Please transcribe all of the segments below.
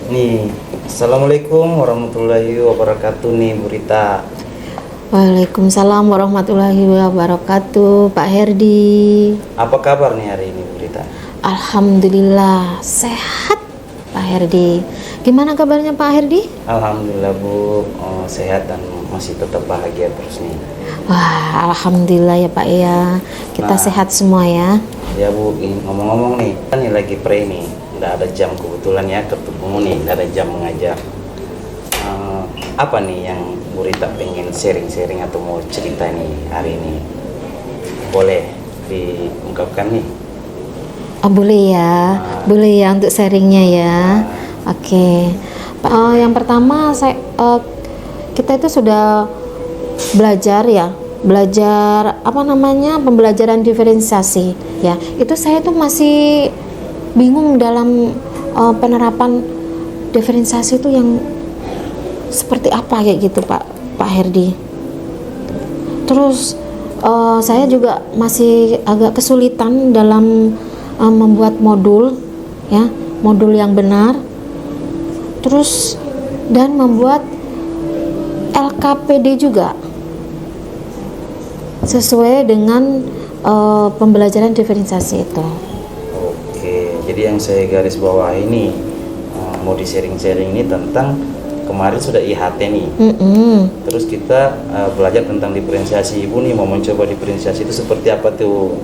Nih, Assalamualaikum warahmatullahi wabarakatuh nih Bu Rita. Waalaikumsalam warahmatullahi wabarakatuh, Pak Herdi. Apa kabar nih hari ini Bu Rita? Alhamdulillah sehat, Pak Herdi. Gimana kabarnya Pak Herdi? Alhamdulillah Bu, sehat dan masih tetap bahagia terus nih. Wah, alhamdulillah ya Pak ya. Kita Nah. sehat semua ya. Ya Bu, ini ngomong-ngomong nih, kan ini lagi pre nih, nggak ada jam kebetulan ya ketemu nih, nggak ada jam mengajar. Apa nih yang Bu Rita pengen sharing-sharing atau mau cerita nih hari ini? Boleh diungkapkan nih? Oh, boleh ya, boleh ya untuk sharingnya ya. Oke. Yang pertama kita itu sudah belajar ya, pembelajaran diferensiasi ya. Itu saya tuh masih bingung dalam penerapan diferensiasi itu yang seperti apa kayak gitu Pak Herdi. Terus saya juga masih agak kesulitan dalam membuat modul ya, modul yang benar. Terus dan membuat LKPD juga sesuai dengan pembelajaran diferensiasi itu. Oke, jadi yang saya garis bawah ini mau di sharing-sharing ini tentang kemarin sudah IHT nih. Terus kita belajar tentang diferensiasi. Ibu nih mau mencoba diferensiasi itu seperti apa tuh?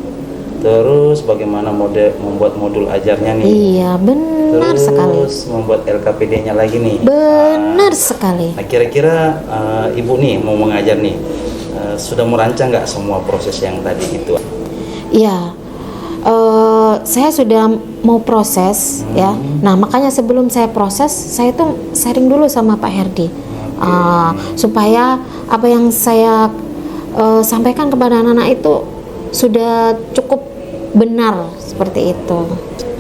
Terus bagaimana membuat modul ajarnya nih? Iya, benar sekali. Terus membuat LKPD-nya lagi nih. Benar sekali. Nah, kira-kira Ibu nih mau mengajar nih, sudah merancang nggak semua proses yang tadi itu? Iya, saya sudah mau proses ya. Nah, makanya sebelum saya proses, saya tuh sharing dulu sama Pak Herdi, supaya apa yang saya sampaikan kepada anak-anak itu sudah cukup benar seperti itu.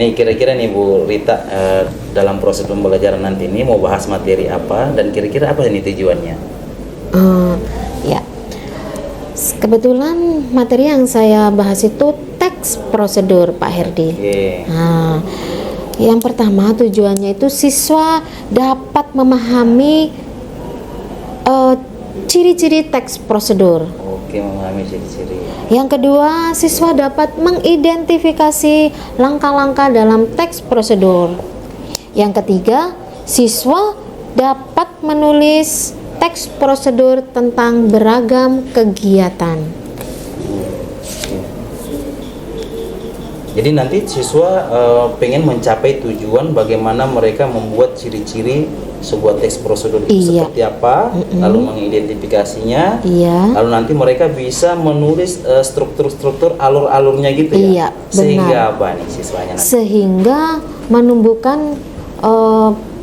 Nih kira-kira nih Bu Rita, dalam proses pembelajaran nanti ini mau bahas materi apa dan kira-kira apa ini tujuannya? Ya, kebetulan materi yang saya bahas itu teks prosedur Pak Herdi. Nah, yang pertama tujuannya itu siswa dapat memahami ciri-ciri teks prosedur. Oke, memahami ciri-ciri. Yang kedua, siswa dapat mengidentifikasi langkah-langkah dalam teks prosedur. Yang ketiga, siswa dapat menulis teks prosedur tentang beragam kegiatan. Jadi nanti siswa pengen mencapai tujuan bagaimana mereka membuat ciri-ciri sebuah teks prosedur itu seperti apa, lalu mengidentifikasinya, lalu nanti mereka bisa menulis struktur-struktur alur-alurnya gitu ya. Iya, sehingga benar. apa nih siswanya nanti? Sehingga menumbuhkan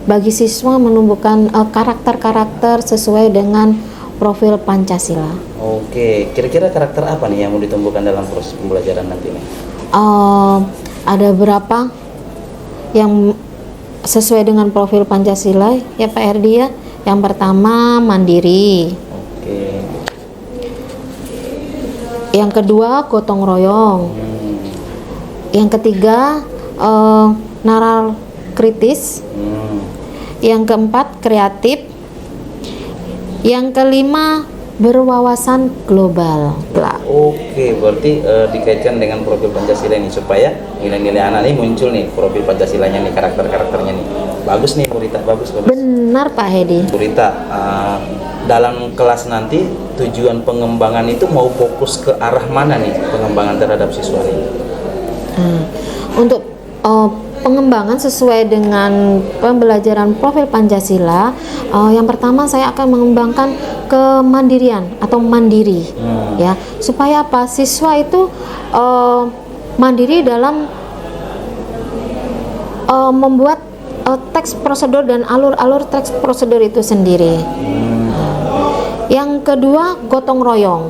bagi siswa menumbuhkan karakter-karakter sesuai dengan profil Pancasila. Oke, kira-kira karakter apa nih yang mau ditumbuhkan dalam proses pembelajaran nanti nih? Ada berapa yang sesuai dengan profil Pancasila ya Pak Herdi ya. Yang pertama mandiri. Oke. Yang kedua gotong royong. Yang ketiga naral kritis. Yang keempat kreatif. Yang kelima berwawasan global. Oke, berarti dikaitkan dengan profil Pancasila ini supaya nilai-nilai anak ini muncul nih profil Pancasilanya nih, karakter-karakternya nih. Bagus nih Bu Rita, bagus. Benar Pak Hedi. Bu Rita, dalam kelas nanti tujuan pengembangan itu mau fokus ke arah mana nih pengembangan terhadap siswa ini? Untuk pengembangan sesuai dengan pembelajaran profil Pancasila, yang pertama saya akan mengembangkan kemandirian atau mandiri ya, supaya apa siswa itu mandiri dalam membuat teks prosedur dan alur-alur teks prosedur itu sendiri. Yang kedua gotong royong.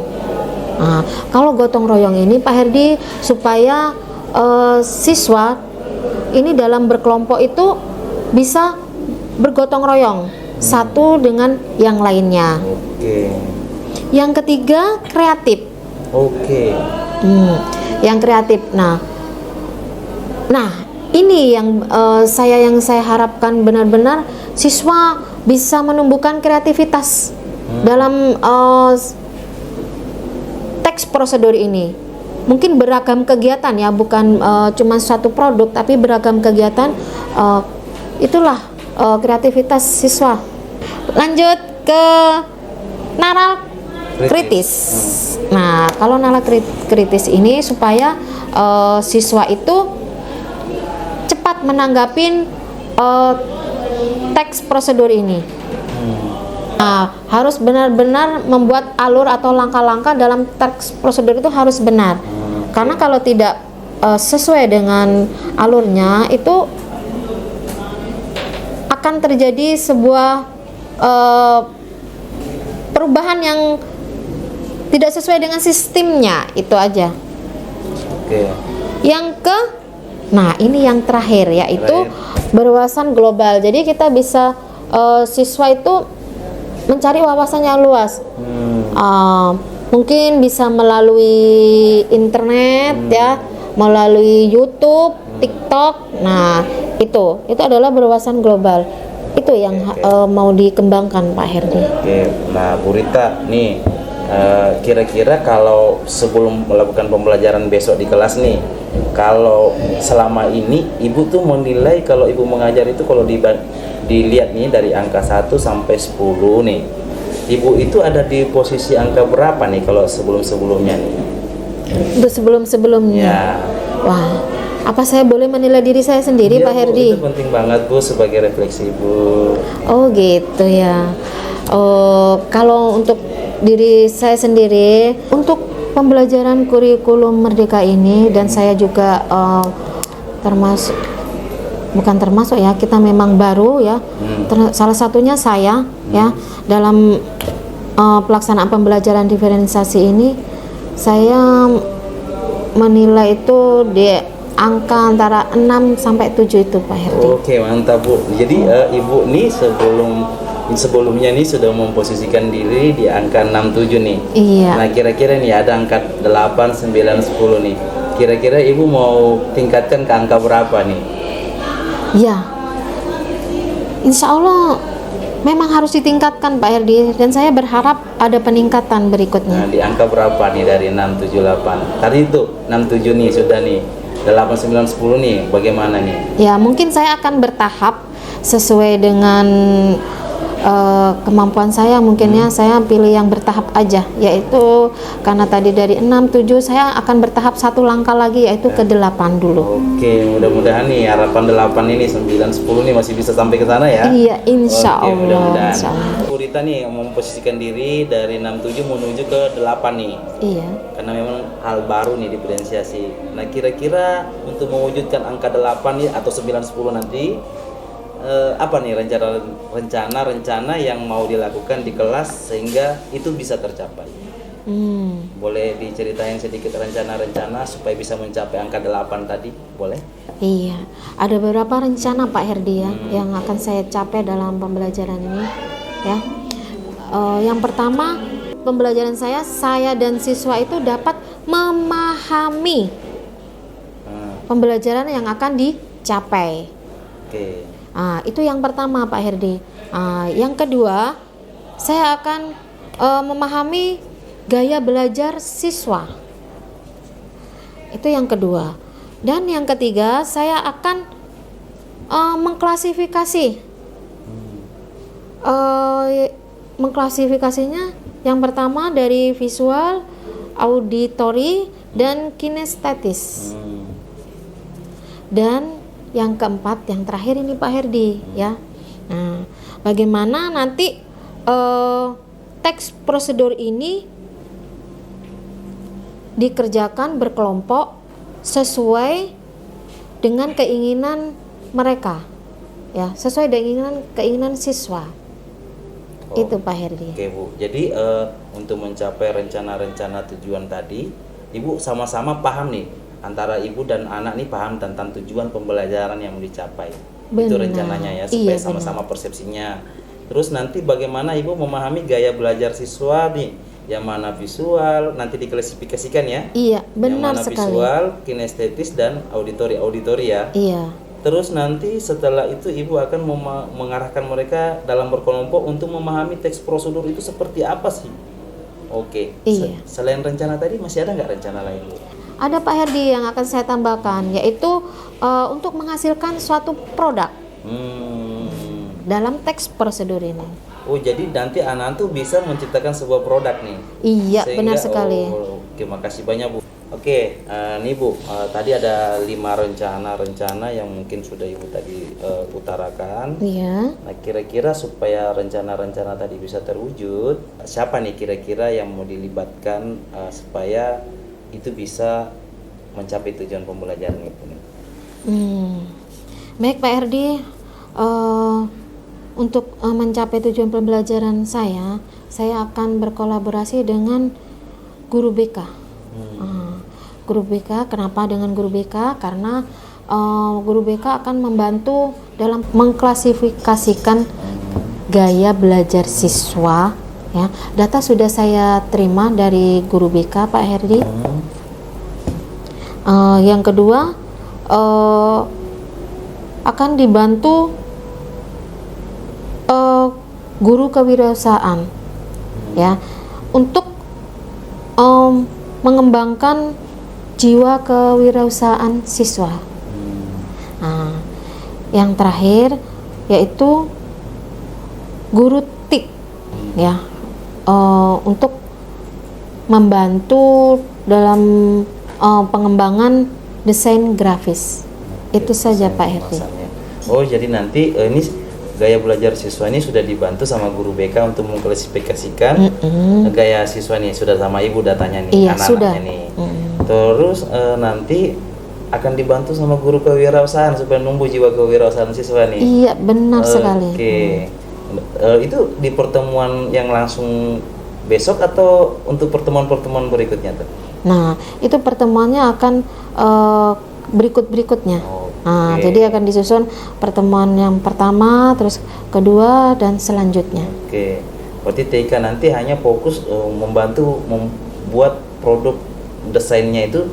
Nah, kalau gotong royong ini Pak Herdi supaya siswa ini dalam berkelompok itu bisa bergotong royong satu dengan yang lainnya. Oke. Yang ketiga kreatif. Oke. Yang kreatif. Nah, ini yang saya harapkan benar-benar siswa bisa menumbuhkan kreativitas dalam teks prosedur ini. Mungkin beragam kegiatan ya, bukan cuma satu produk, tapi beragam kegiatan. Itulah kreativitas siswa. Lanjut ke nalar kritis. Nah, kalau nalar kritis ini supaya siswa itu cepat menanggapin teks prosedur ini. Nah, harus benar-benar membuat alur atau langkah-langkah dalam teks prosedur itu harus benar. Karena kalau tidak sesuai dengan alurnya, itu akan terjadi sebuah perubahan yang tidak sesuai dengan sistemnya. Itu aja. Oke. Nah, ini yang terakhir, yaitu berwawasan global. Jadi kita bisa siswa itu mencari wawasan yang luas. Mungkin bisa melalui internet ya, melalui YouTube, TikTok. Nah, itu adalah berwawasan global. Itu yang mau dikembangkan, Pak Herdi. Oke. Nah, Bu Rita nih, kira-kira kalau sebelum melakukan pembelajaran besok di kelas nih, kalau selama ini Ibu tuh menilai kalau Ibu mengajar itu, kalau dilihat nih dari angka 1 sampai 10 nih, Ibu itu ada di posisi angka berapa nih kalau sebelum-sebelumnya nih? Untuk sebelum-sebelumnya. Ya. Wah, apa saya boleh menilai diri saya sendiri, Iya, Pak Herdi? Bu, itu penting banget, Bu, sebagai refleksi, Bu. Oh, gitu ya. Kalau untuk diri saya sendiri, untuk pembelajaran kurikulum Merdeka ini, dan saya juga bukan termasuk ya, kita memang baru ya. Salah satunya saya ya, dalam pelaksanaan pembelajaran diferensiasi ini, saya menilai itu di angka antara 6 sampai 7 itu, Pak Herdi. Oke, mantap, Bu. Jadi Ibu nih sebelumnya nih sudah memposisikan diri di angka 67 nih. Iya. Nah, kira-kira nih ada angka 8, 9, 10 nih. Kira-kira Ibu mau tingkatkan ke angka berapa nih? Ya, insya Allah memang harus ditingkatkan, Pak Herdi, dan saya berharap ada peningkatan Nah, berikutnya. di angka berapa nih dari 6, 7, 8? Tadi itu 6, 7 nih sudah nih. 8, 9, 10 nih, bagaimana nih? Ya, mungkin saya akan bertahap sesuai dengan kemampuan saya. Mungkinnya saya pilih yang bertahap aja, yaitu karena tadi dari 6, 7 saya akan bertahap satu langkah lagi, yaitu ke 8 dulu. Oke, mudah-mudahan nih harapan 8 ini, 9, 10 nih masih bisa sampai ke sana ya. Iya, insya Oke, Allah. mudah-mudahan. Insya Allah. Bu Rita nih memposisikan diri dari 67 menuju ke 8 nih. Iya. Karena memang hal baru nih diferensiasi. Nah, kira-kira untuk mewujudkan angka 8 nih atau 9, 10 nanti, apa nih rencana yang mau dilakukan di kelas sehingga itu bisa tercapai? Boleh diceritain sedikit rencana-rencana supaya bisa mencapai angka 8 tadi? Boleh? Iya, ada beberapa rencana, Pak Herdi ya, yang akan saya capai dalam pembelajaran ini ya. Yang pertama, pembelajaran saya dan siswa itu dapat memahami pembelajaran yang akan dicapai. Oke. Itu yang pertama, Pak Herdi. Yang kedua, saya akan memahami gaya belajar siswa. Itu yang kedua. Dan yang ketiga, saya akan mengklasifikasi. Mengklasifikasinya, yang pertama dari visual, auditori, dan kinestetis. Dan yang keempat, yang terakhir ini, Pak Herdi ya. Nah, bagaimana nanti teks prosedur ini dikerjakan berkelompok sesuai dengan keinginan mereka ya, sesuai dengan keinginan siswa. Itu, Pak Herdi. Oke, Bu. Jadi untuk mencapai rencana-rencana tujuan tadi, Ibu sama-sama paham nih, antara Ibu dan anak nih paham tentang tujuan pembelajaran yang mau dicapai. Itu Benar. rencananya ya, supaya Iya, sama-sama persepsinya. Terus nanti bagaimana Ibu memahami gaya belajar siswa nih yang mana visual, nanti diklasifikasikan ya. Iya, benar yang mana sekali. visual, kinestetis dan auditori ya. Iya. Terus nanti setelah itu ibu akan mengarahkan mereka dalam berkelompok untuk memahami teks prosedur itu seperti apa sih. Oke. Iya. Selain rencana tadi masih ada nggak rencana lain Bu? Ada Pak Herdi yang akan saya tambahkan, yaitu untuk menghasilkan suatu produk dalam teks prosedur ini. Oh, jadi nanti anak tuh bisa menciptakan sebuah produk nih. Iya, benar sekali. Oke, makasih banyak Bu. Oke, nih Bu, tadi ada 5 rencana yang mungkin sudah Ibu tadi utarakan. Iya. Nah, kira-kira supaya rencana-rencana tadi bisa terwujud, siapa nih kira-kira yang mau dilibatkan supaya itu bisa mencapai tujuan pembelajaran itu nih? Baik Pak Herdi, untuk mencapai tujuan pembelajaran saya akan berkolaborasi dengan guru BK. Guru BK, kenapa dengan guru BK? Karena guru BK akan membantu dalam mengklasifikasikan gaya belajar siswa. Ya, data sudah saya terima dari guru BK Pak Herdi. Yang kedua, akan dibantu guru kewirausahaan, ya, untuk mengembangkan jiwa kewirausahaan siswa. Nah, yang terakhir yaitu guru TIK, ya, untuk membantu dalam pengembangan desain grafis. Itu saja Pak Herdi. Oh, jadi nanti ini gaya belajar siswa ini sudah dibantu sama guru BK untuk mengklasifikasikan gaya siswa nih, sudah sama Ibu datanya nih, Iya, sudah. nih. Terus nanti akan dibantu sama guru kewirausahaan supaya numbuh jiwa kewirausahaan siswa nih. Iya, benar sekali. Oke. Itu di pertemuan yang langsung besok atau untuk pertemuan-pertemuan berikutnya tuh? Nah, itu pertemuannya akan berikut-berikutnya. Nah, jadi akan disusun pertemuan yang pertama, terus kedua, dan selanjutnya. Oke. Berarti TIK nanti hanya fokus membantu membuat produk desainnya itu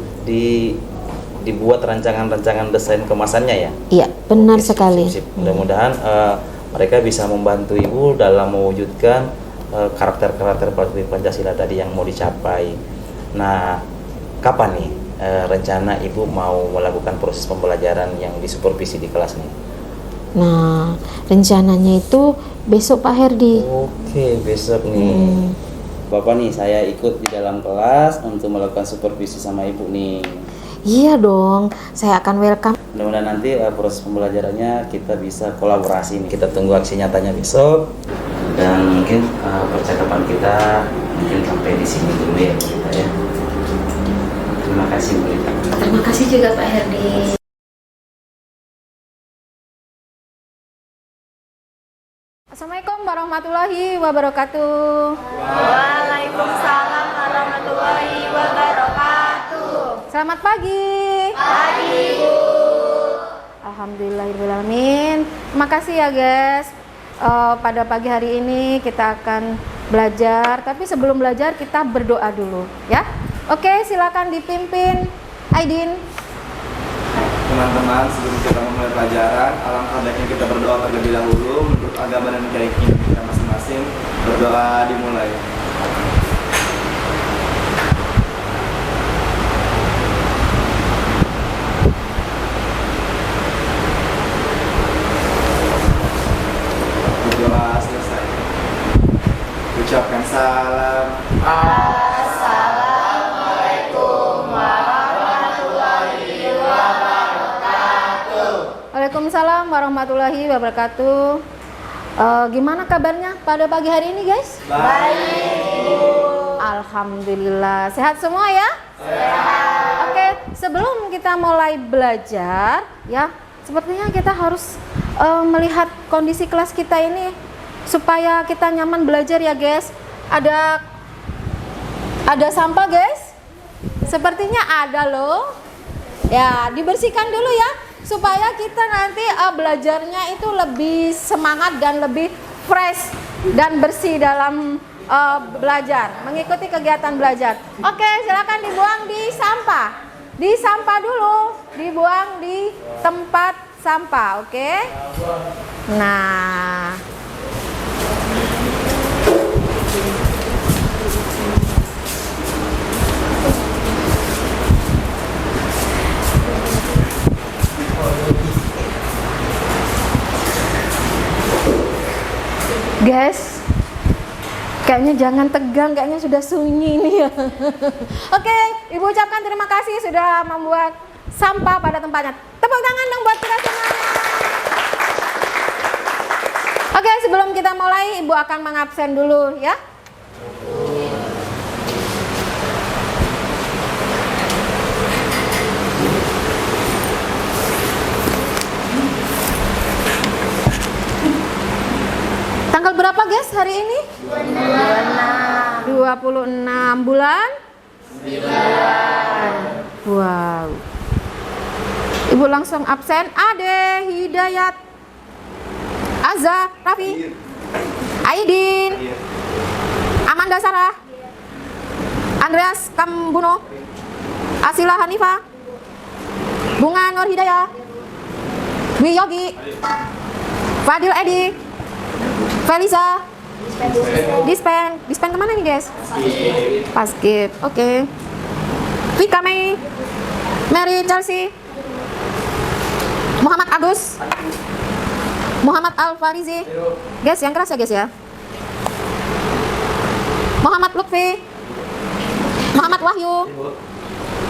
dibuat rancangan-rancangan desain kemasannya ya? Iya, benar sekali. Sip. Mudah-mudahan mereka bisa membantu Ibu dalam mewujudkan karakter-karakter Pancasila tadi yang mau dicapai. Nah, kapan nih rencana Ibu mau melakukan proses pembelajaran yang disupervisi di kelas nih? Nah, rencananya itu besok Pak Herdi. Oke, besok nih. Bapak nih, saya ikut di dalam kelas untuk melakukan supervisi sama Ibu nih. Iya dong, saya akan welcome. Mudah-mudahan nanti proses pembelajarannya kita bisa kolaborasi nih. Kita tunggu aksi nyatanya besok. Dan mungkin percakapan kita mungkin sampai di sini dulu ya Bu Rita ya. Terima kasih Bu Rita. Terima kasih juga Pak Herdi. Assalamualaikum warahmatullahi wabarakatuh. Waalaikumsalam warahmatullahi wabarakatuh. Selamat pagi. Pagi, Bu. Alhamdulillahirrahmanirrahim. Terima kasih ya guys. Pada pagi hari ini kita akan belajar, tapi sebelum belajar kita berdoa dulu ya. Oke, silakan dipimpin Aidin. Teman-teman, sebelum kita memulai pelajaran, alangkah baiknya kita berdoa terlebih dahulu menurut agama dan keyakinan kita masing-masing. Berdoa dimulai. Doa selesai. Ucapkan salam. Waalaikumsalam warahmatullahi wabarakatuh. Gimana kabarnya pada pagi hari ini guys? Baik. Alhamdulillah, sehat semua ya? Sehat. Oke, sebelum kita mulai belajar ya, sepertinya kita harus melihat kondisi kelas kita ini supaya kita nyaman belajar ya guys. Ada sampah guys? Sepertinya ada loh. Ya, dibersihkan dulu ya supaya kita nanti belajarnya itu lebih semangat dan lebih fresh dan bersih dalam belajar, mengikuti kegiatan belajar. Oke, silakan dibuang di sampah. Di sampah dulu, dibuang di tempat sampah, oke? Nah, guys, kayaknya jangan tegang, kayaknya sudah sunyi nih ya. Oke, Ibu ucapkan terima kasih sudah membuat sampah pada tempatnya. Tepuk tangan dong buat kita semuanya. Oke, sebelum kita mulai, Ibu akan mengabsen dulu ya. Tanggal berapa guys hari ini? 26 bulan? 9. Wow. Ibu langsung absen. Ade, Hidayat, Azza, Raffi, Aidin, Amanda Sarah, Andreas Kambuno, Asila Hanifa, Bunga Nur Hidayah, Dwi Yogi, Fadil Edi, Felisa, Dispen kemana nih guys? Paskib, oke. Vika Mei, Mary Chelsea, Muhammad Agus, Muhammad Al Farizi, guys yang keras ya guys ya. Muhammad Lutfi, Muhammad Wahyu,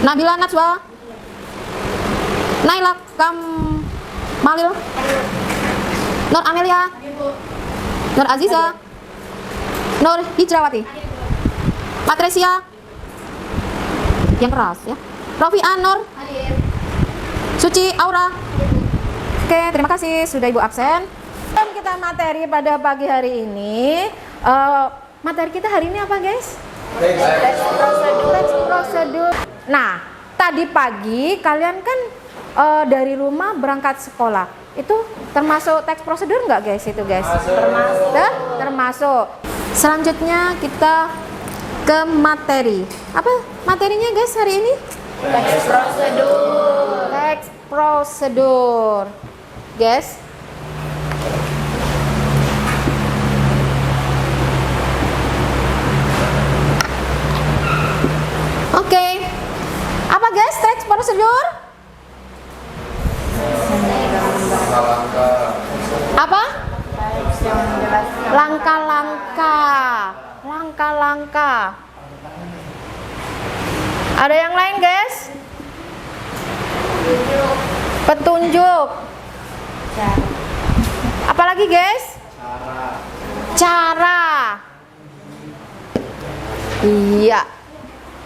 Nabila Najwa, Naila Kamalil, Nur Amelia, Nur Aziza, Nur Hijrawati, Patresia, yang keras ya. Rofian Nur, Suci Aura. Oke, terima kasih sudah Ibu absen. Kita materi pada pagi hari ini. Materi kita hari ini apa guys? Teks prosedur. Nah, tadi pagi kalian kan dari rumah berangkat sekolah. Itu termasuk teks prosedur nggak guys itu guys? Termasuk. Selanjutnya kita ke materi. Apa materinya guys hari ini? Teks prosedur. Teks prosedur. Guys. Oke. Apa guys teks prosedur? Apa? Langkah-langkah. Ada yang lain guys? Petunjuk. Apalagi guys? Cara. Iya.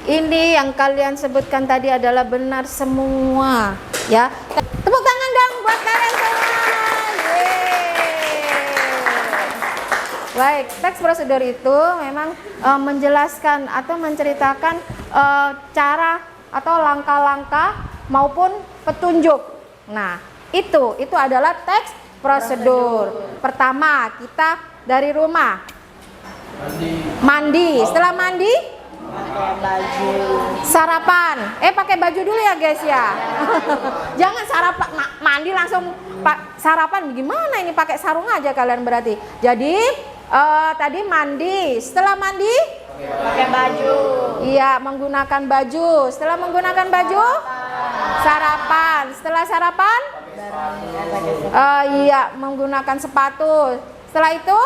Ini yang kalian sebutkan tadi adalah benar semua, ya. Tepuk tangan dong buat kalian semua. Baik, teks prosedur itu memang menjelaskan atau menceritakan cara atau langkah-langkah maupun petunjuk. Nah, itu adalah teks prosedur. Pertama, kita dari rumah mandi. Setelah mandi sarapan. Pakai baju dulu ya guys ya. Jangan sarapan mandi langsung sarapan. Gimana ini, pakai sarung aja kalian berarti. Jadi tadi mandi. Setelah mandi Pakai baju. iya, menggunakan baju. Setelah menggunakan baju sarapan. Setelah sarapan iya, menggunakan sepatu. Setelah itu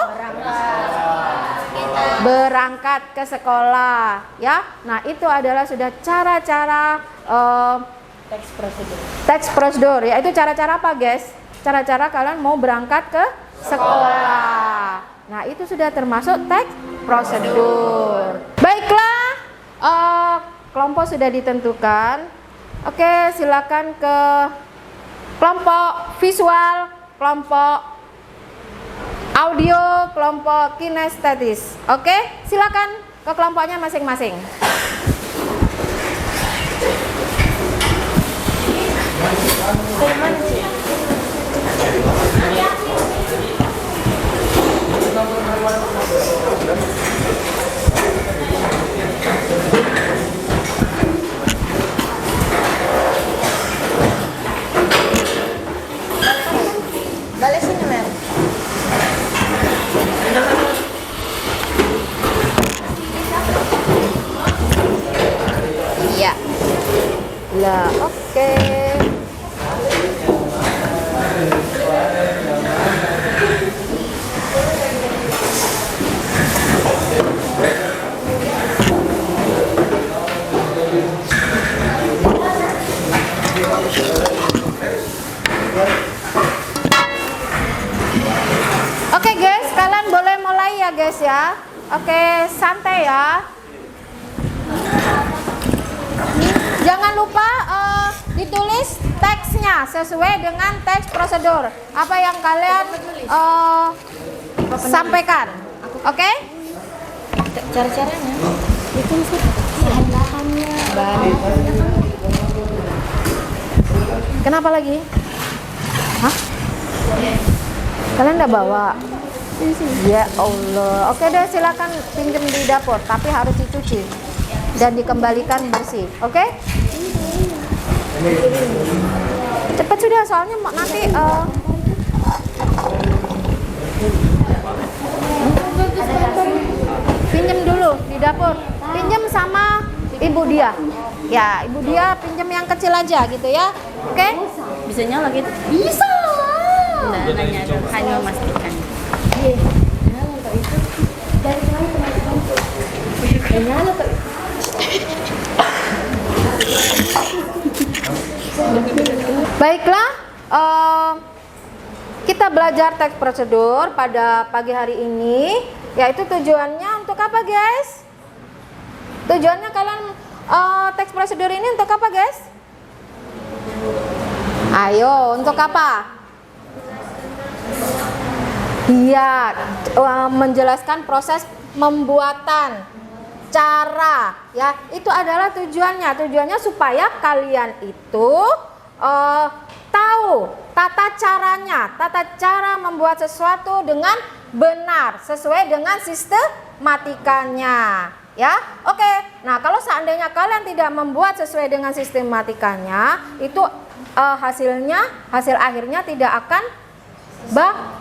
berangkat ke sekolah, ya. Nah, itu adalah sudah cara-cara teks prosedur. Yaitu cara-cara apa, guys? Cara-cara kalian mau berangkat ke sekolah. Nah, itu sudah termasuk teks prosedur. Baiklah, kelompok sudah ditentukan. Oke, silakan ke kelompok visual, kelompok audio, kelompok kinestetis. Oke, silakan ke kelompoknya masing-masing. gula. Oke. Oke guys, kalian boleh mulai ya guys ya. Oke, santai ya. Jangan lupa ditulis teksnya sesuai dengan teks prosedur. Apa yang kalian sampaikan. Oke? Cara-caranya itu sih bahan-bahannya. Kenapa lagi? Hah? Kalian udah bawa? Ya Allah. Oke deh, silakan pinjam di dapur, tapi harus dicuci dan dikembalikan bersih. Oke? Cepat sudah, soalnya nanti pinjam dulu di dapur. Pinjam sama Ibu Dia. Ya, Ibu Dia pinjam yang kecil aja gitu ya. Oke? Bisa nyala gitu? Bisa. Nah, nanya dong, hanya memastikan. Baiklah, kita belajar teks prosedur pada pagi hari ini, yaitu tujuannya untuk apa guys? Tujuannya kalian teks prosedur ini untuk apa guys? Ayo, untuk apa? Iya, menjelaskan proses pembuatan, cara, ya itu adalah tujuannya. Tujuannya supaya kalian itu tahu tata caranya, tata cara membuat sesuatu dengan benar sesuai dengan sistematikanya. Ya, oke. Nah, kalau seandainya kalian tidak membuat sesuai dengan sistematikanya, itu hasil akhirnya tidak akan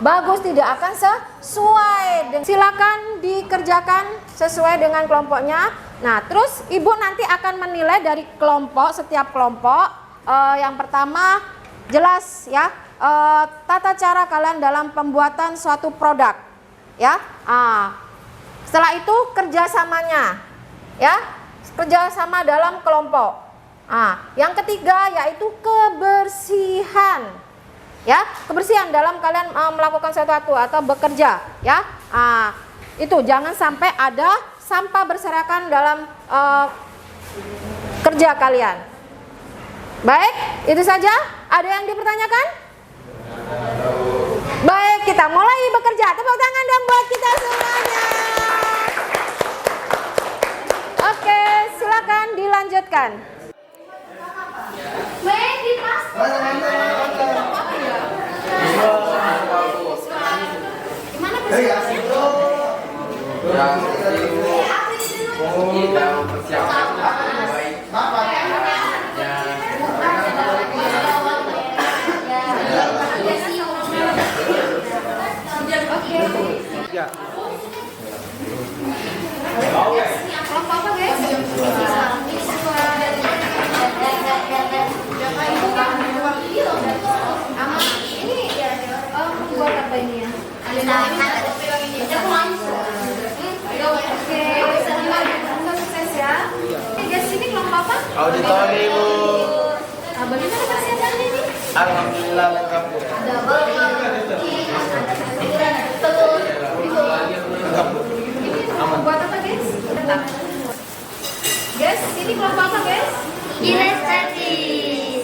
bagus, tidak akan sesuai. Silakan dikerjakan sesuai dengan kelompoknya. Nah, terus ibu nanti akan menilai dari kelompok, setiap kelompok. Yang pertama jelas ya, tata cara kalian dalam pembuatan suatu produk ya. Setelah itu kerjasamanya ya, kerjasama dalam kelompok. Yang ketiga yaitu kebersihan. Ya, kebersihan dalam kalian melakukan sesuatu atau bekerja, ya. Itu jangan sampai ada sampah berserakan dalam kerja kalian. Baik, itu saja. Ada yang dipertanyakan? Baik, kita mulai bekerja. Tepuk tangan dong buat kita semuanya. Oke, silakan dilanjutkan. Baik, dipas. Gimana Auditori Bu. bagaimana persiapannya ini? Alhamdulillah lengkap Bu. Ada balon, Lengkap Bu. Aman. buat apa guys? Guys, ini kelompok apa guys? Kinestetik.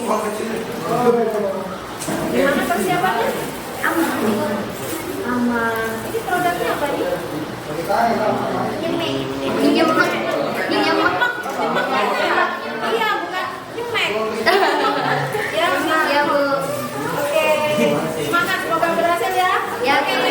Gimana persiapannya? Aman. Aman. Ini produknya apa nih? Nyemek. Iya, bukan nyemek. Ya Bu. Oke. Semangat, semoga berhasil ya. Ya, oke Bu.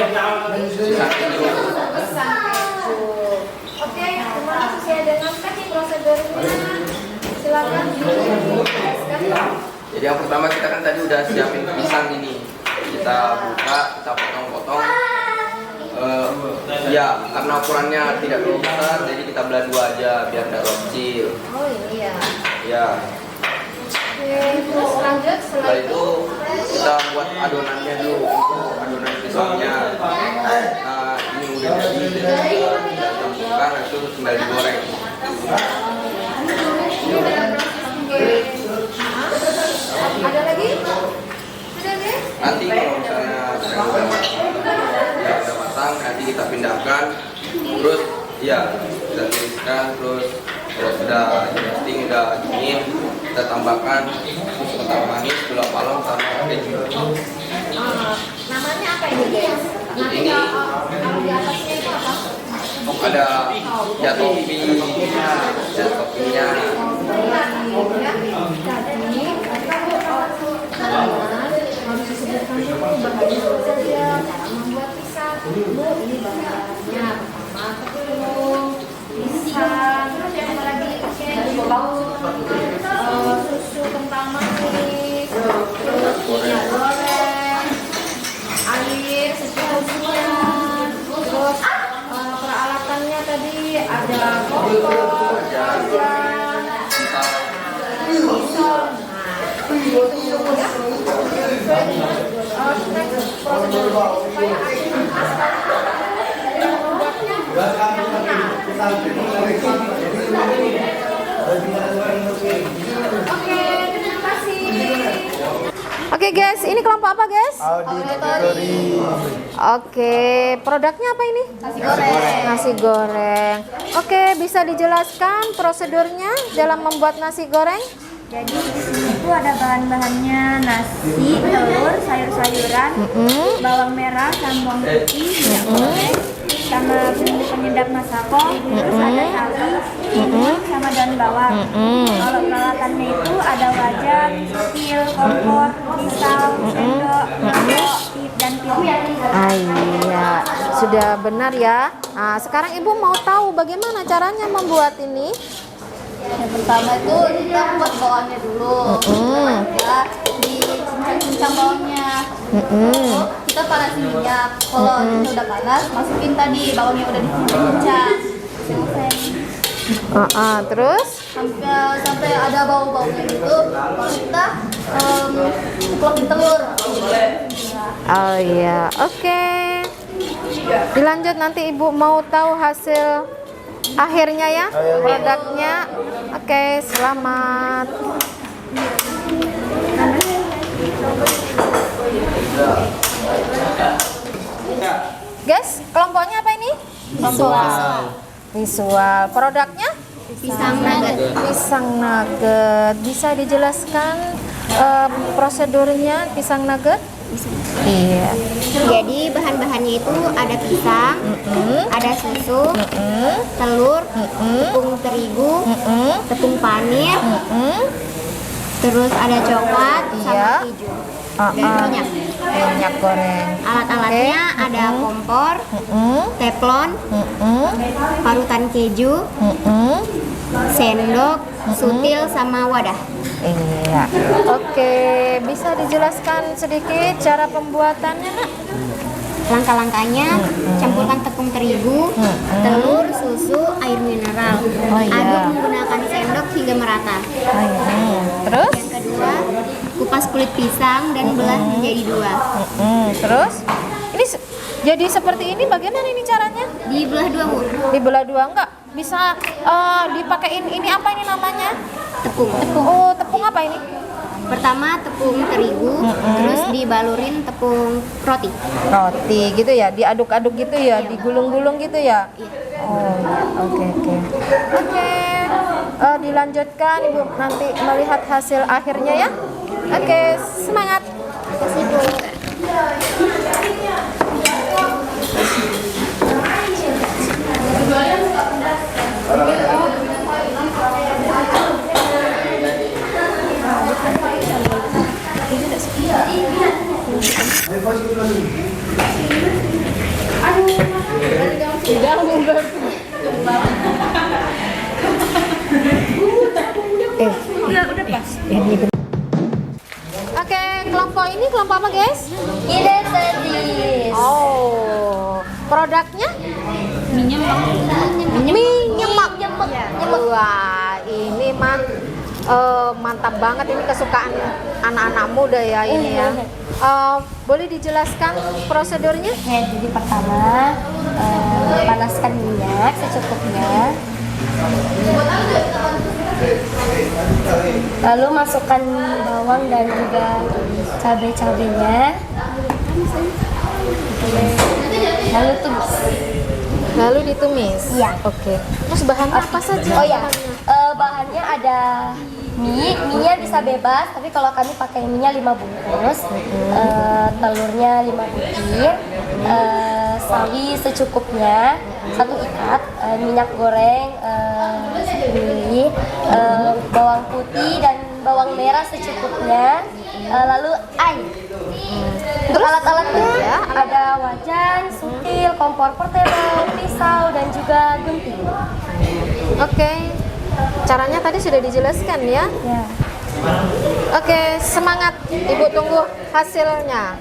pisang keju. Oke, kemarin sesuai dengan tadi prosedurnya. Silakan dijelaskan ya. Jadi yang pertama kita kan tadi udah siapin pisang ini. Kita buka, kita potong-potong. Ya, karena ukurannya tidak terlalu besar, jadi kita belah dua aja biar tidak terlalu kecil. Oh iya. Ya, Oke, terus lanjut setelah itu kita buat adonannya dulu untuk adonan pisangnya. Nah, ini udah jadi, kita campurkan, itu tinggal digoreng. ini dalam proses menggoreng. Ada lagi? Sudah deh. Nanti kalau misalnya udah matang, nanti kita pindahkan, terus ya kita tiriskan, terus kalau sudah roasting udah dingin, kita tambahkan susu kental manis, gula palem, sama keju. Namanya apa ini guys? Nanti Ini kalau di atasnya itu apa? ada ya toppingnya. Harus disebutkan dulu bahannya apa saja, cara membuat pisang. Bu, ini bahannya pertama tepung, pisang, apa lagi? Susu kental manis, terus minyak goreng, air secukupnya, terus peralatannya tadi ada kompor, wajan, pisau. Oke guys, ini kelompok apa guys? Auditori. Oke, produknya apa ini? Nasi goreng. Oke, bisa dijelaskan prosedurnya dalam membuat nasi goreng? Jadi di sini itu ada bahan-bahannya nasi, telur, sayur-sayuran, bawang merah, sama bawang putih, minyak goreng, sama bumbu penyedap masako, terus ada saus, sama daun bawang. Kalau peralatannya itu ada wajan, pil, kompor, pisau, sendok, mangkok, dan piring. Ah iya, sudah benar ya. Nah, sekarang ibu mau tahu bagaimana caranya membuat ini? Yang pertama itu kita buat bawangnya dulu, ya dicincang bawangnya. Kita panasin minyak. Kalau udah panas, masukin tadi bawangnya udah dicincang. Terus? Sampai ada bau-baunya gitu, baru kita ceplok telur. Oh iya, oke. Dilanjut nanti ibu mau tahu hasil akhirnya ya, produknya. Oke, selamat. Guys, kelompoknya apa ini? Visual. Produknya? Pisang nugget. Pisang nugget. Bisa dijelaskan prosedurnya pisang nugget? Iya. Jadi bahan-bahannya itu ada pisang, ada susu, telur, tepung terigu, tepung panir, terus ada coklat sama keju dan minyak. Minyak goreng. Alat-alatnya ada kompor, teflon, parutan keju, sendok, sutil sama wadah. Iya. Oke, bisa dijelaskan sedikit cara pembuatannya, Nak? Langkah-langkahnya campurkan tepung terigu, telur, susu, air mineral. Aduk menggunakan sendok hingga merata. Terus? Yang kedua, kupas kulit pisang dan belah menjadi dua. Terus? Ini jadi seperti ini bagaimana ini caranya? Dibelah dua, Bu. Dibelah dua enggak? Bisa dipakein ini apa ini namanya? Tepung. Oh, tepung apa ini? Pertama tepung terigu, terus dibalurin tepung roti. Roti gitu ya, diaduk-aduk gitu ya, digulung-gulung gitu ya. Oh, oke. Dilanjutkan Ibu nanti melihat hasil akhirnya ya. Oke, semangat. Kasih, Bu. Udah pas. Oke, kelompok ini kelompok apa guys? Kinestetis. Oh, produknya? Mie nyemek. Wah, ini mah mantap banget, ini kesukaan anak-anak muda ya ini ya. Boleh dijelaskan prosedurnya? Ya, jadi pertama panaskan minyak secukupnya. Lalu masukkan bawang dan juga cabai-cabainya. Lalu tumis. Lalu ditumis. Iya. Oke. Terus bahannya apa saja? Oh ya, bahannya ada mie-nya bisa bebas, tapi kalau kami pakai mie-nya 5 bungkus, telurnya 5 butir, sawi secukupnya, 1 ikat, minyak goreng 1 mili, bawang putih dan bawang merah secukupnya, lalu air. Untuk alat-alatnya ada wajan, sutil, kompor portable, pisau, dan juga gunting. Oke. Caranya tadi sudah dijelaskan ya. Ya. Oke, semangat. Ibu tunggu hasilnya.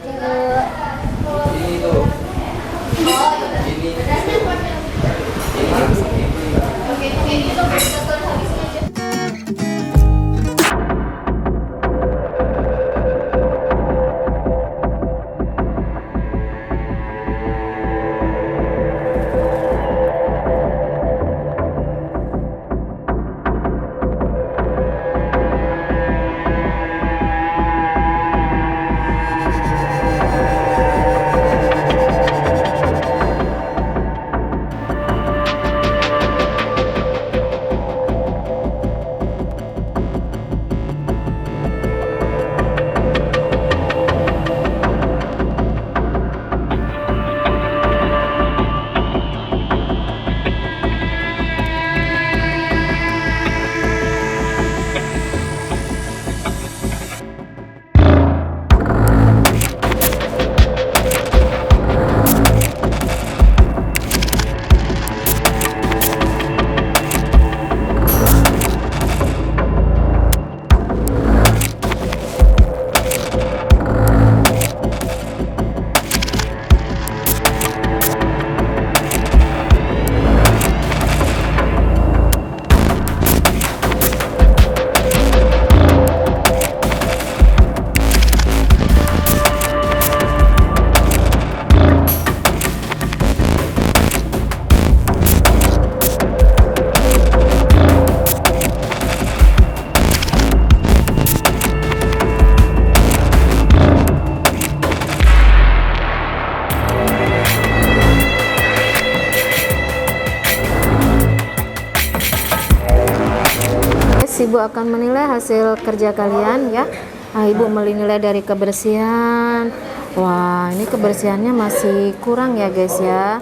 Ibu akan menilai hasil kerja kalian ya. Nah, Ibu menilai dari kebersihan. Wah, ini kebersihannya masih kurang ya guys ya.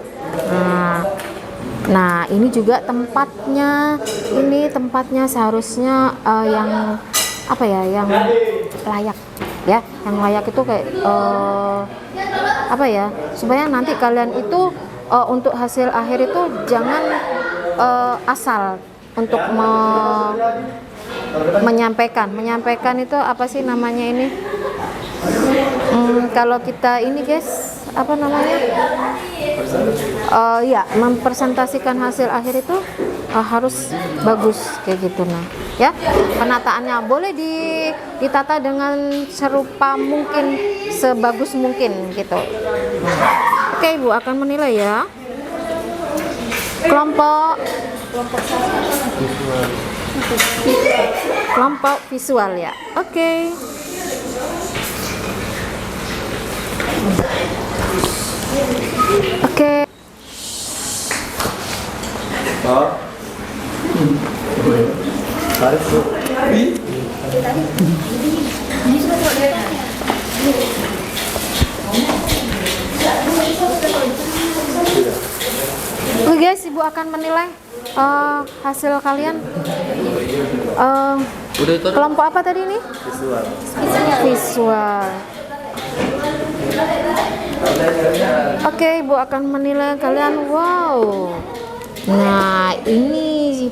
Nah, ini juga tempatnya. Ini tempatnya seharusnya yang apa ya? Yang layak ya. Yang layak itu kayak apa ya? Supaya nanti kalian itu untuk hasil akhir itu jangan asal untuk menyampaikan itu apa sih namanya ini, kalau kita ini guys apa namanya, ya mempresentasikan hasil akhir itu harus bagus kayak gitu. Nah ya, penataannya boleh ditata dengan serupa mungkin, sebagus mungkin gitu. Oke, Ibu akan menilai ya. Kelompok visual ya. Oke. Oke. Oke guys, Ibu akan menilai hasil kalian. Kelompok apa tadi ini? Visual. Oke, Ibu akan menilai kalian. Wow. Nah, ini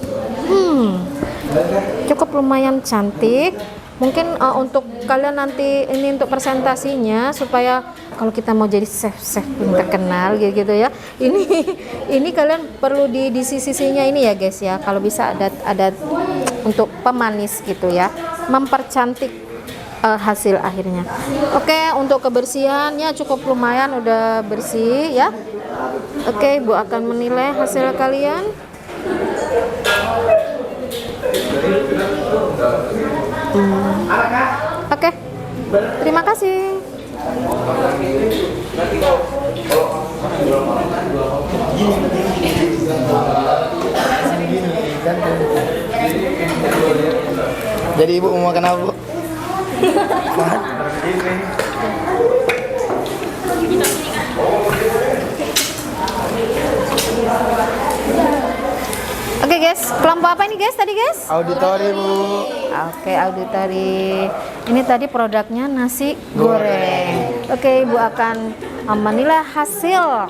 cukup lumayan cantik. Mungkin untuk kalian nanti ini untuk presentasinya supaya kalau kita mau jadi chef yang terkenal gitu ya. Ini kalian perlu di sisi-sisinya ini ya guys ya. Kalau bisa ada untuk pemanis gitu ya. Mempercantik hasil akhirnya. Oke, untuk kebersihannya cukup lumayan udah bersih ya. Oke, Ibu akan menilai hasil kalian. Oke, terima kasih. Jadi Ibu mau makan apa, Bu? Oke guys, kelompok apa ini guys tadi guys? Auditori, Bu. Oke, auditori. Ini tadi produknya nasi goreng. Oke, Ibu akan menilai hasil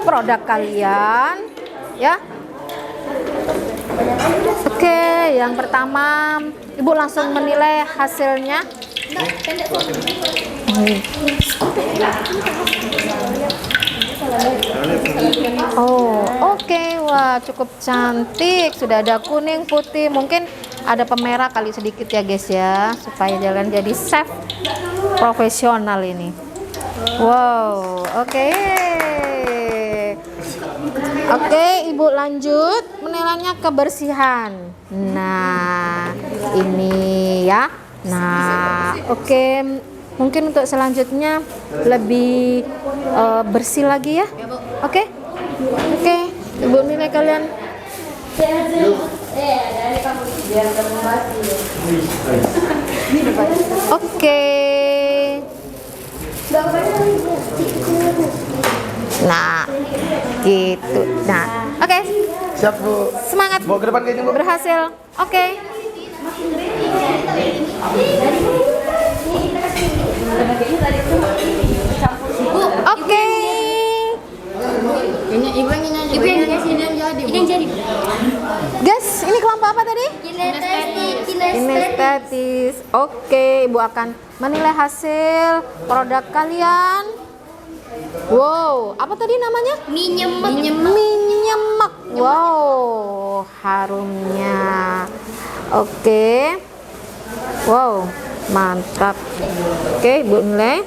produk kalian ya. Oke, yang pertama Ibu langsung menilai hasilnya. Oh, oke. Wah, cukup cantik. Sudah ada kuning, putih, mungkin ada pemerah kali sedikit ya guys ya, supaya jalan jadi chef profesional ini. Wow, oke. Oke, Ibu lanjut menilainya kebersihan. Nah, ini ya. Nah, oke. Mungkin untuk selanjutnya lebih bersih lagi ya. Oke. Oke, Ibu nilai kalian. Oke. Nah, gitu. Nah, oke. Siap, Bu. Semangat. Bawa ke depan kayaknya, Bu. Berhasil. Oke. Oke. Ibu yang jadi. Guys, ini kelompok apa tadi? Kinestetis. Oke, Ibu akan menilai hasil produk kalian. Wow, apa tadi namanya? Mie nyemek. Mie nyemek. Wow, harumnya. Oke. Wow, mantap. Oke, Ibu nilai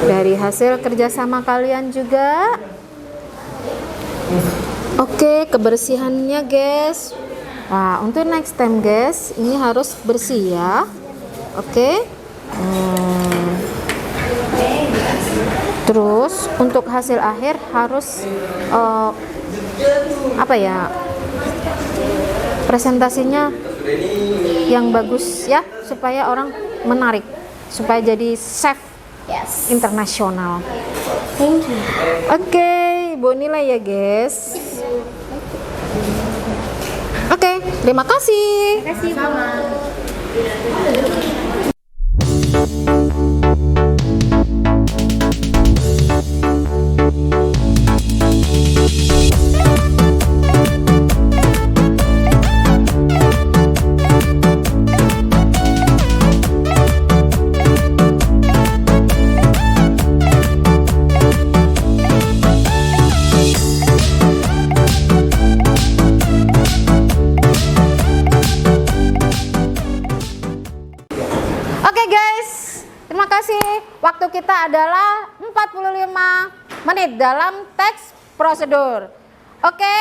dari hasil kerjasama kalian juga. Oke, kebersihannya guys. Nah, untuk next time guys, ini harus bersih ya. Oke. Terus untuk hasil akhir harus apa ya? Presentasinya yang bagus ya, supaya orang menarik, supaya jadi chef internasional. Oke, Ibu nilai ya guys. Oke, terima kasih. Waktu kita adalah 45 menit dalam teks prosedur. Oke.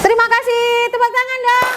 Terima kasih. Tepuk tangan dong.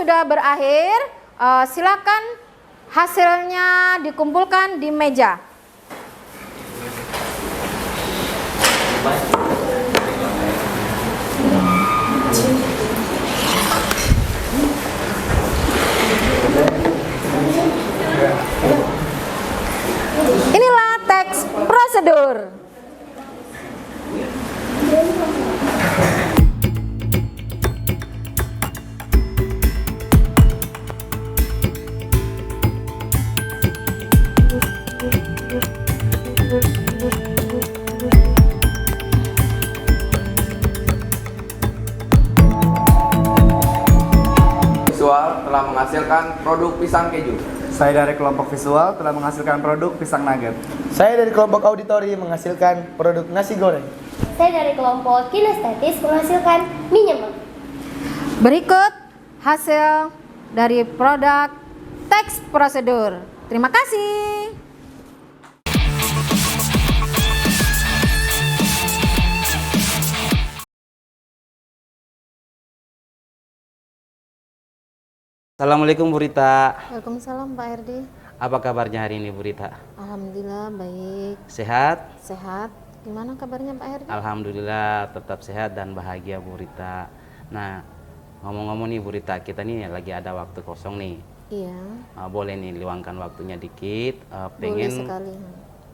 sudah berakhir. Silakan hasilnya dikumpulkan di meja. Inilah teks prosedur. Visual telah menghasilkan produk pisang keju. Saya dari kelompok visual telah menghasilkan produk pisang nugget. Saya dari kelompok auditori menghasilkan produk nasi goreng. Saya dari kelompok kinestetis menghasilkan mie nyemek. Berikut hasil dari produk teks prosedur. Terima kasih. Assalamualaikum Bu Rita. Waalaikumsalam Pak Herdi. Apa kabarnya hari ini Bu Rita? Alhamdulillah baik, Sehat? sehat. Gimana kabarnya Pak Herdi? Alhamdulillah tetap sehat dan bahagia Bu Rita. Nah, ngomong-ngomong nih Bu Rita, kita nih lagi ada waktu kosong nih. Iya, Boleh nih luangkan waktunya dikit. boleh sekali.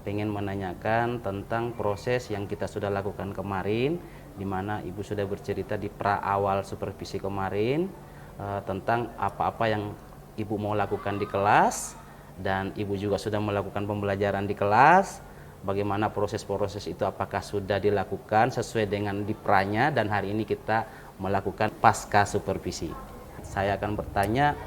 Pengen menanyakan tentang proses yang kita sudah lakukan kemarin, di mana Ibu sudah bercerita di pra awal supervisi kemarin tentang apa-apa yang Ibu mau lakukan di kelas, dan Ibu juga sudah melakukan pembelajaran di kelas. Bagaimana proses-proses itu, apakah sudah dilakukan sesuai dengan di pra-nya, dan hari ini kita melakukan pasca supervisi. Saya akan bertanya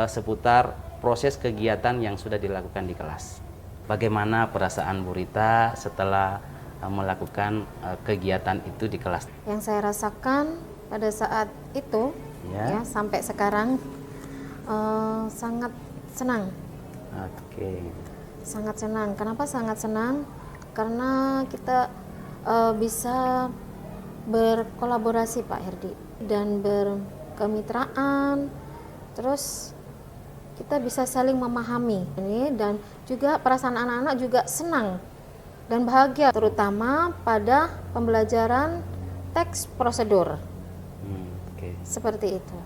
seputar proses kegiatan yang sudah dilakukan di kelas. Bagaimana perasaan Bu Rita setelah melakukan kegiatan itu di kelas? Yang saya rasakan pada saat itu, ya sampai sekarang sangat senang. Oke. Sangat senang. Kenapa sangat senang? Karena kita bisa berkolaborasi Pak Herdi dan berkemitraan. Terus kita bisa saling memahami ini, dan juga perasaan anak-anak juga senang dan bahagia, terutama pada pembelajaran teks prosedur. Oke. Seperti itu.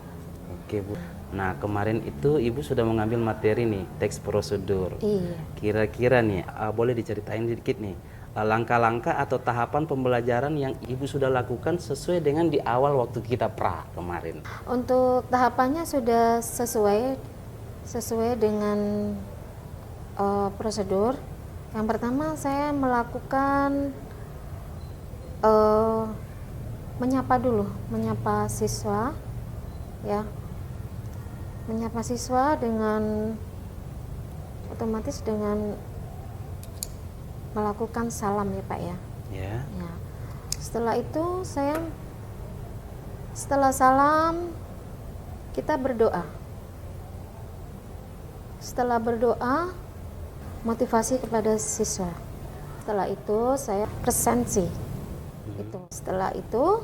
Oke Bu. Nah, kemarin itu Ibu sudah mengambil materi nih, teks prosedur. Iya. Kira-kira nih, boleh diceritain sedikit nih, langkah-langkah atau tahapan pembelajaran yang Ibu sudah lakukan sesuai dengan di awal waktu kita pra kemarin. Untuk tahapannya sudah sesuai dengan prosedur. Yang pertama saya melakukan menyapa siswa, ya, menyapa siswa dengan otomatis dengan melakukan salam ya Pak ya. Ya. Ya. Setelah salam kita berdoa. Setelah berdoa, motivasi kepada siswa. Setelah itu saya presensi. Setelah itu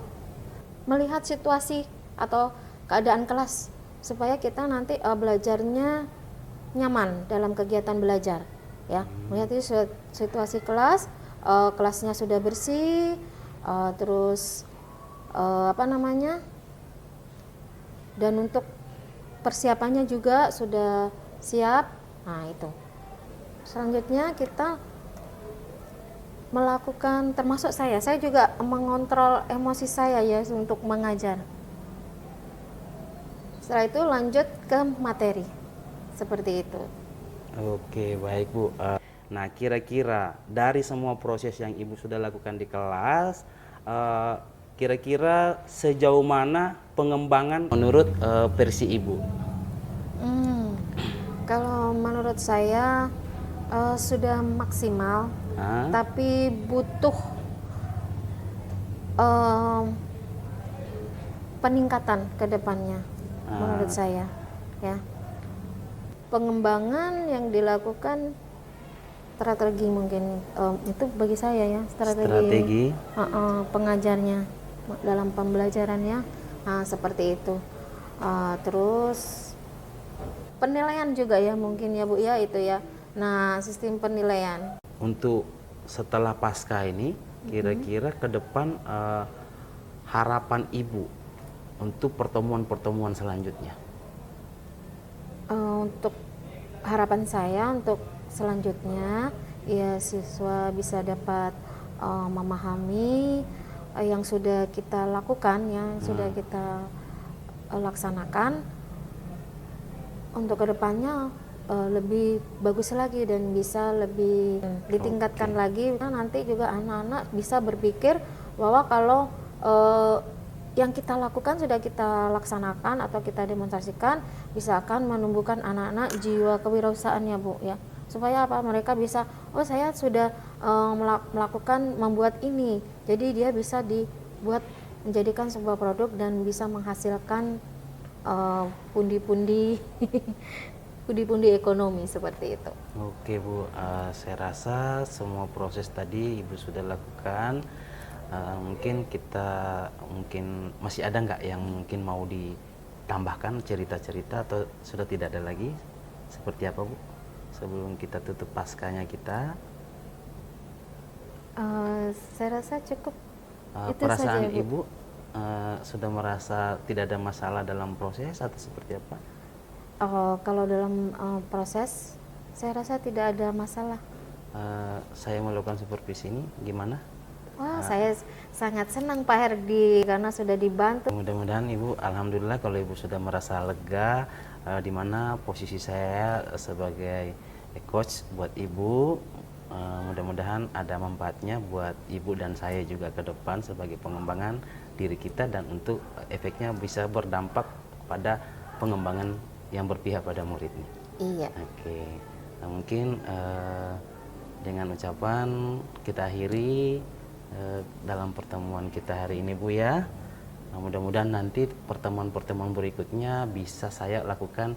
melihat situasi atau keadaan kelas supaya kita nanti belajarnya nyaman dalam kegiatan belajar, ya. Melihat itu situasi kelas, kelasnya sudah bersih, terus dan untuk persiapannya juga sudah siap. Nah, itu. Selanjutnya kita melakukan, termasuk saya juga mengontrol emosi saya ya untuk mengajar. Setelah itu lanjut ke materi. Seperti itu. Oke, baik Bu. Nah, kira-kira dari semua proses yang Ibu sudah lakukan di kelas, kira-kira sejauh mana pengembangan menurut versi Ibu? Kalau menurut saya sudah maksimal, tapi butuh peningkatan ke depannya menurut saya, ya. Pengembangan yang dilakukan strategi mungkin itu bagi saya ya, strategi. Pengajarnya dalam pembelajarannya, seperti itu. Terus penilaian juga ya mungkin ya Bu ya itu ya. Nah, sistem penilaian. Untuk setelah pasca ini, kira-kira ke depan harapan Ibu untuk pertemuan-pertemuan selanjutnya? Untuk harapan saya untuk selanjutnya ya siswa bisa dapat memahami yang sudah kita lakukan, yang sudah kita laksanakan. Untuk kedepannya lebih bagus lagi dan bisa lebih ditingkatkan lagi. Nah, nanti juga anak-anak bisa berpikir bahwa kalau yang kita lakukan sudah kita laksanakan atau kita demonstrasikan, bisa akan menumbuhkan anak-anak jiwa kewirausahaannya Bu ya. Supaya apa? Mereka bisa, oh saya sudah melakukan membuat ini, jadi dia bisa dibuat menjadikan sebuah produk dan bisa menghasilkan pundi-pundi pundi-pundi ekonomi seperti itu. Oke Bu, saya rasa semua proses tadi Ibu sudah lakukan. Mungkin masih ada nggak yang mungkin mau ditambahkan cerita-cerita atau sudah tidak ada lagi? Seperti apa Bu? Sebelum kita tutup paskanya kita. Saya rasa cukup. Itu Perasaan saja, Bu. Ibu sudah merasa tidak ada masalah dalam proses atau seperti apa? Kalau dalam proses, saya rasa tidak ada masalah. Saya melakukan supervisi ini gimana? Wah, saya sangat senang Pak Herdi karena sudah dibantu. Mudah-mudahan Ibu, alhamdulillah kalau Ibu sudah merasa lega, di mana posisi saya sebagai coach buat Ibu, mudah-mudahan ada manfaatnya buat Ibu dan saya juga ke depan sebagai pengembangan diri kita, dan untuk efeknya bisa berdampak pada pengembangan yang berpihak pada muridnya. Iya. Oke, nah, mungkin dengan ucapan kita akhiri dalam pertemuan kita hari ini Bu ya. Nah, mudah-mudahan nanti pertemuan-pertemuan berikutnya bisa saya lakukan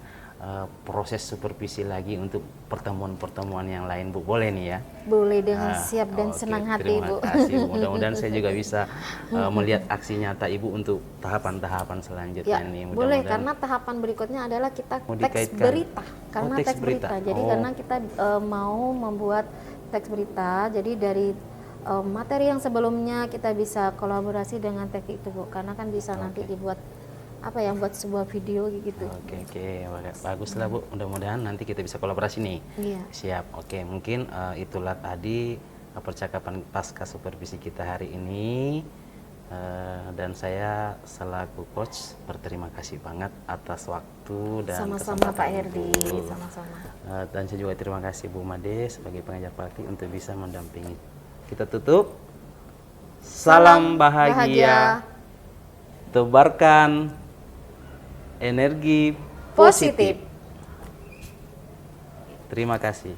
proses supervisi lagi untuk pertemuan-pertemuan yang lain Bu. Boleh nih ya? Boleh dengan siap dan Oke, senang hati terima Bu. kasih, Bu. Mudah-mudahan saya juga bisa melihat aksi nyata Ibu untuk tahapan-tahapan selanjutnya Ya, nih. boleh, karena tahapan berikutnya adalah kita Mau teks dikaitkan. berita. Karena Oh, teks teks berita. berita. Jadi Oh. karena kita mau membuat teks berita, jadi dari materi yang sebelumnya kita bisa kolaborasi dengan teks itu Bu. Karena kan bisa nanti dibuat buat sebuah video gitu. Oke, baguslah Bu. Mudah-mudahan nanti kita bisa kolaborasi nih. Iya. Siap. Oke, mungkin itulah tadi percakapan pasca supervisi kita hari ini. Dan saya selaku coach berterima kasih banget atas waktu dan Sama-sama Pak kesempatan Herdi, Ibu. sama-sama. Dan saya juga terima kasih Bu Made sebagai pengajar praktik untuk bisa mendampingi. Kita tutup. Salam bahagia. Tebarkan energi positif. Terima kasih.